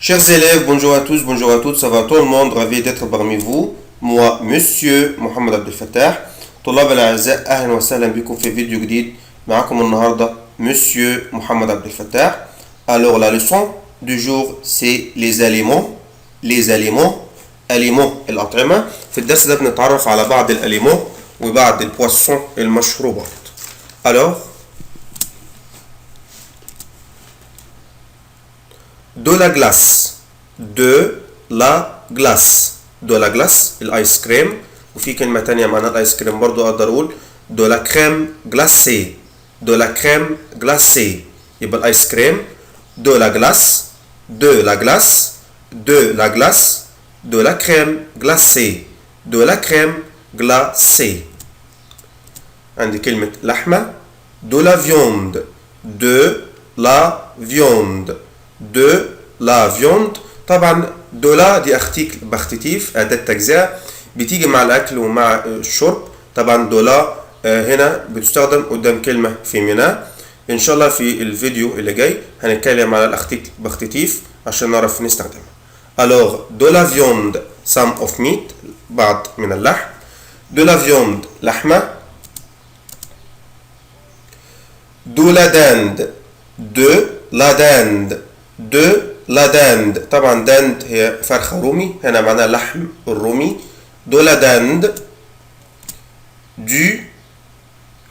Chers élèves, bonjour à tous, bonjour à toutes, ça va tout le monde, ravi d'être parmi vous. Moi, Monsieur Mohamed Abdel Fattah. طلاب الأعزاء أهلا وسهلا بكم في فيديو جديد معكم النهاردة Monsieur Mohamed Abdel Fattah. Alors la leçon du jour c'est les aliments aliments الأطعمة. في الدرس ده بنتعرف على بعض الأليمون وبعض البواسون المشروبات. Alors de la glace de la glace الايس كريم. وفي كلمة تانية معناها الايس كريم برضو اقدر اقول de la crème glacée يبقى الايس كريم de la glace de la crème glacée عندي كلمة لحمة de la viande طبعا دولا دي باختيتيف أداة تجزئة بتيجي مع الأكل ومع الشرب. طبعا دولا هنا بتستخدم قدام كلمة فيمينا. إن شاء الله في الفيديو اللي جاي هنتكلم على باختيتيف عشان نعرف نستخدمها. Alors de la viande some of meat بعض من اللحم. de la viande لحمة. de la dinde طبعا دند هي فرخة رومي هنا معناها لحم الرومي. de la dinde du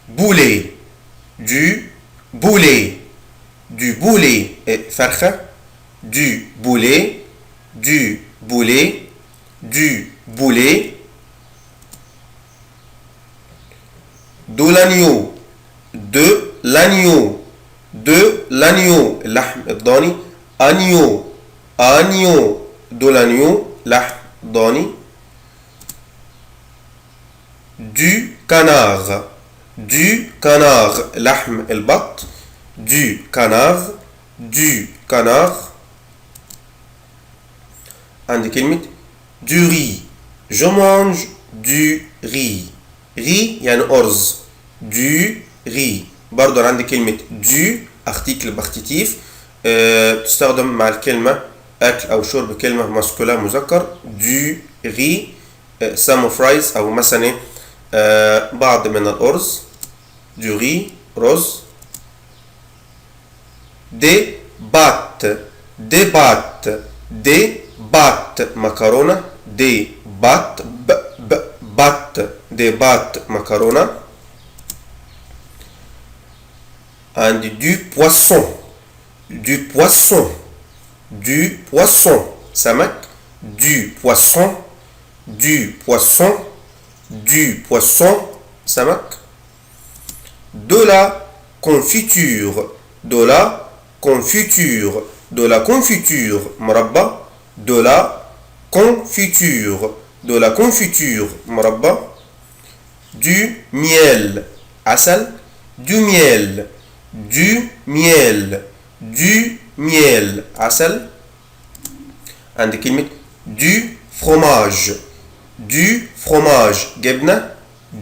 boulet فرخة du boulet de l'agneau اللحم الضاني. agneau de l'agneau لحم ضاني. du canard لحم البط. du canard عندي كلمة du riz je mange du riz يعني أرز. du riz برضو عندي كلمة du article باختيتيف تستخدم مع الكلمة أكل أو شرب كلمة ماسكولا مذكر. du riz some of rice أو مثلا بعض من الأرز. du riz رز. des pâtes مكرونة. des pâtes مكرونة. عندي du poisson سمك. du poisson سمك. de la confiture مربى. de la confiture مربى. du miel عسل. du miel عسل. عندي كلمة du fromage جبنة.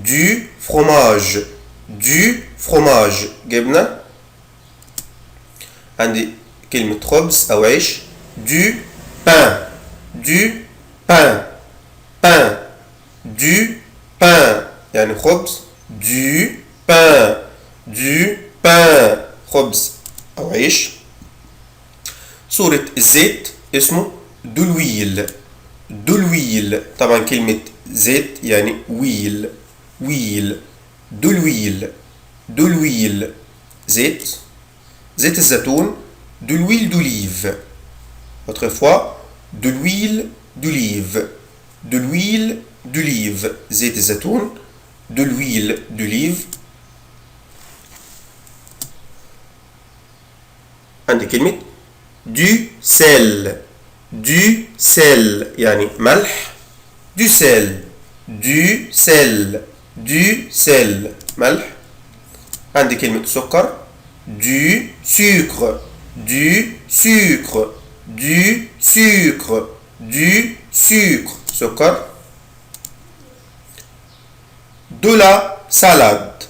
du fromage جبنة. عندي كلمة خبز أو عيش. du pain يعني خبز. du pain خبز أو عيش. صورة الزيت اسمه de l'huile طبعا كلمة زيت يعني wheel de l'huile زيت الزيتون. de l'huile d'olive autrefois de l'huile d'olive زيت الزيتون. de l'huile d'olive. عندي كلمة du sel يعني ملح. du sel ملح. عندي كلمة سكر. du sucre سكر. de la salade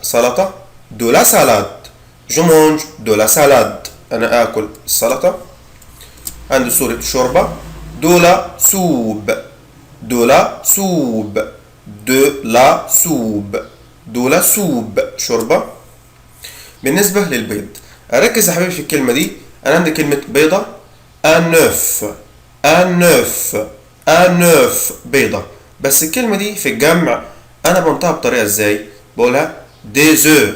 سلطة. de la salade je mange de la salade أنا آكل السلطة. عندي صورة شوربة، de la soupe، de la soupe، de la soupe، de la soupe شوربة. بالنسبة للبيض أركز يا حبيبي في الكلمة دي. أنا عندي كلمة بيضة un œuf، un œuf، un œuf بيضة، بس الكلمة دي في الجمع أنا بنطقها بطريقة إزاي؟ بقولها des œufs،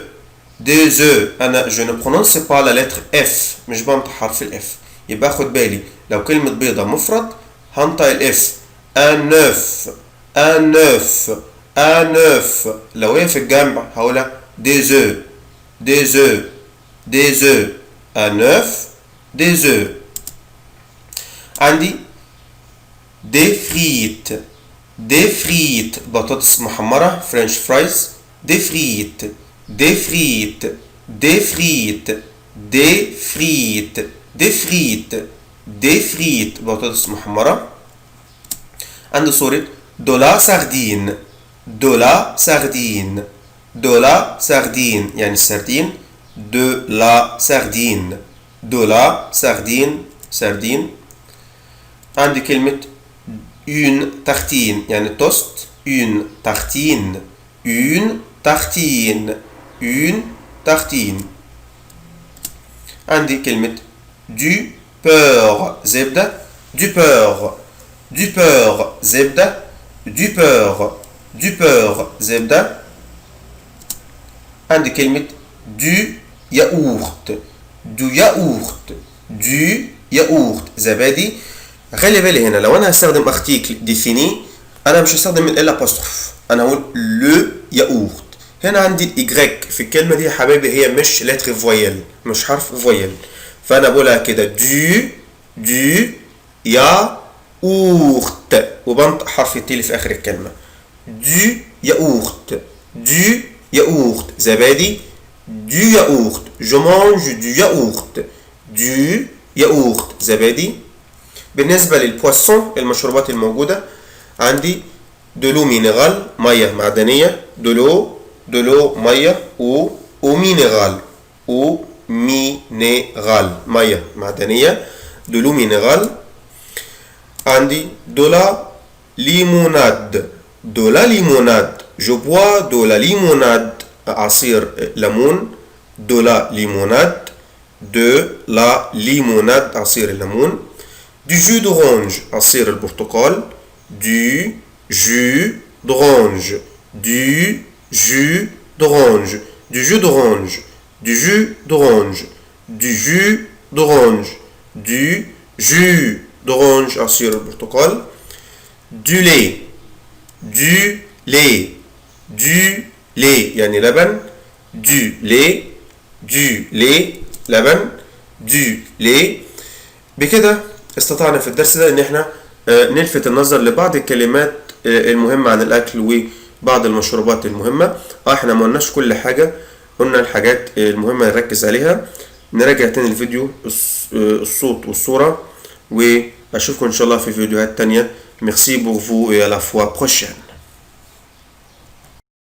des œufs. أنا je ne prononce pas la lettre F، مش بنطق حرف الإف. يبقى خد بالي لو كلمة بيضة مفرد هنطق الإف un œuf، un œuf، un œuf. لو هي في الجمع هقولها des œufs، des œufs، des œufs، un œuf، des œufs. عندي des frites، des frites بطاطس محمرة فرنش فرايز، des frites، des frites، des frites، des frites، des frites، des frites بطاطس محمرة. عندي صورة de la sardine، de la sardine، de la sardine يعني السردين، de la sardine، de la sardine، sardine. عندي كلمة une tartine يعني توست، une tartine، une tartine، une tartine. عندي كلمة du beurre زبدة، du beurre، du beurre زبدة، du beurre، du beurre زبدة. عندي كلمة du yaourt، du yaourt، du yaourt زبادي. خلي بالي هنا لو انا هستخدم ارتيكل ديفيني انا مش هستخدم ال ابوستروف، انا هقول لو ياورت. هنا عندي الايجريك في الكلمه دي يا حبايبي هي مش لتر فويل، مش حرف فويل، فانا بقولها كده دو ياورت وبنطق حرف التي اللي في اخر الكلمه. دو ياورت، دو ياورت زبادي، دو ياورت جو مانج دو ياورت، دو ياورت زبادي. بالنسبة للبواسون المشروبات الموجودة عندي دولو مينيرال مية معدنية، دولو مية، او مينيرال، او مينيرال مية معدنية، دولو مينيرال. عندي دولا ليموناد، دولا ليموناد جو بوا دولا ليموناد عصير ليمون، دولا ليموناد، دو لا ليموناد عصير الليمون. du jus d'orange عصير البرتقال، du jus d'orange، du jus d'orange، du jus d'orange، du jus d'orange، du jus d'orange، du jus d'orange عصير البرتقال. du lait، du lait، du lait يعني لبن، du lait، du lait لبن، du lait. بكده استطعنا في الدرس ده ان احنا نلفت النظر لبعض الكلمات المهمة عن الاكل وبعض المشروبات المهمة. احنا ما قلناش كل حاجة، قلنا الحاجات المهمة نركز عليها. نراجع تاني الفيديو الصوت والصورة، واشوفكم ان شاء الله في فيديوهات تانية. Merci pour vous et à la fois prochaine.